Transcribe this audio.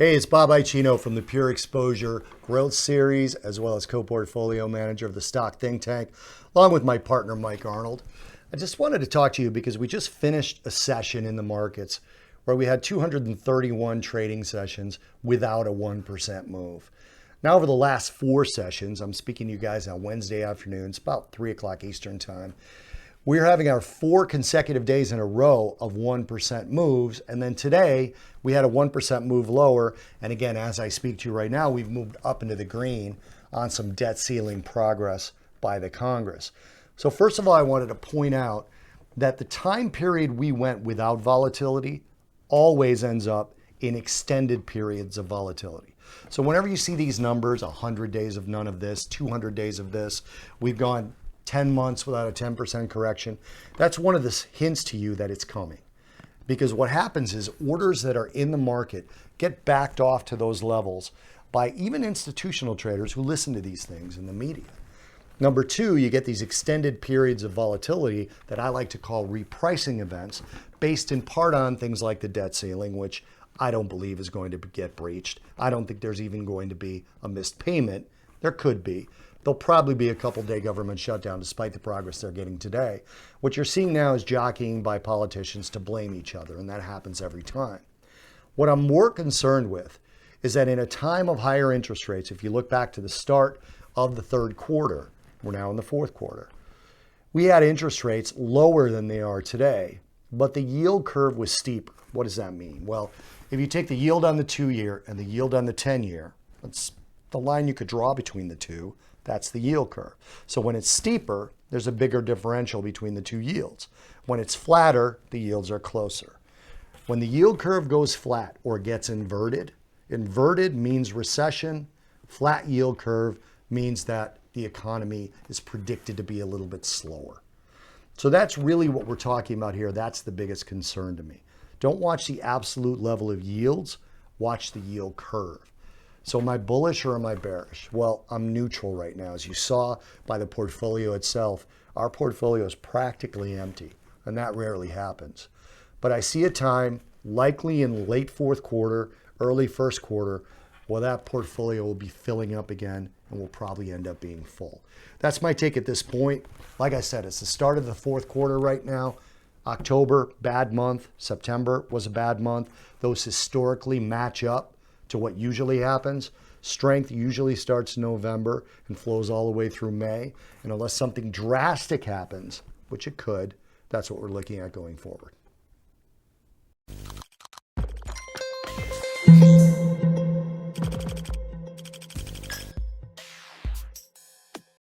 Hey, it's Bob Icino from the PureXposure Growth Series, as well as co-portfolio manager of the Stock Think Tank, along with my partner, Mike Arnold. I just wanted to talk to you because we just finished a session in the markets where we had 231 trading sessions without a 1% move. Now, over the last 4 sessions, I'm speaking to you guys on Wednesday afternoons, about 3 o'clock Eastern time. We're having our 4 consecutive days in a row of 1% moves. And then today we had a 1% move lower. And again, as I speak to you right now, we've moved up into the green on some debt ceiling progress by the Congress. So first of all, I wanted to point out that the time period we went without volatility always ends up in extended periods of volatility. So whenever you see these numbers, 100 days of none of this, 200 days of this, we've gone 10 months without a 10% correction. That's one of the hints to you that it's coming. Because what happens is orders that are in the market get backed off to those levels by even institutional traders who listen to these things in the media. Number 2, you get these extended periods of volatility that I like to call repricing events, based in part on things like the debt ceiling, which I don't believe is going to get breached. I don't think there's even going to be a missed payment. There could be. There'll probably be a couple-day government shutdown despite the progress they're getting today. What you're seeing now is jockeying by politicians to blame each other, and that happens every time. What I'm more concerned with is that in a time of higher interest rates, if you look back to the start of the third quarter, we're now in the fourth quarter, we had interest rates lower than they are today, but the yield curve was steeper. What does that mean? Well, if you take the yield on the 2-year and the yield on the 10-year, that's the line you could draw between the two. That's the yield curve. So when it's steeper, there's a bigger differential between the two yields. When it's flatter, the yields are closer. When the yield curve goes flat or gets inverted, inverted means recession. Flat yield curve means that the economy is predicted to be a little bit slower. So that's really what we're talking about here. That's the biggest concern to me. Don't watch the absolute level of yields, watch the yield curve. So am I bullish or am I bearish? Well, I'm neutral right now. As you saw by the portfolio itself, our portfolio is practically empty, and that rarely happens. But I see a time, likely in late fourth quarter, early first quarter, where that portfolio will be filling up again and will probably end up being full. That's my take at this point. Like I said, it's the start of the fourth quarter right now. October, bad month. September was a bad month. Those historically match up to what usually happens. Strength usually starts in November and flows all the way through May. And unless something drastic happens, which it could, that's what we're looking at going forward.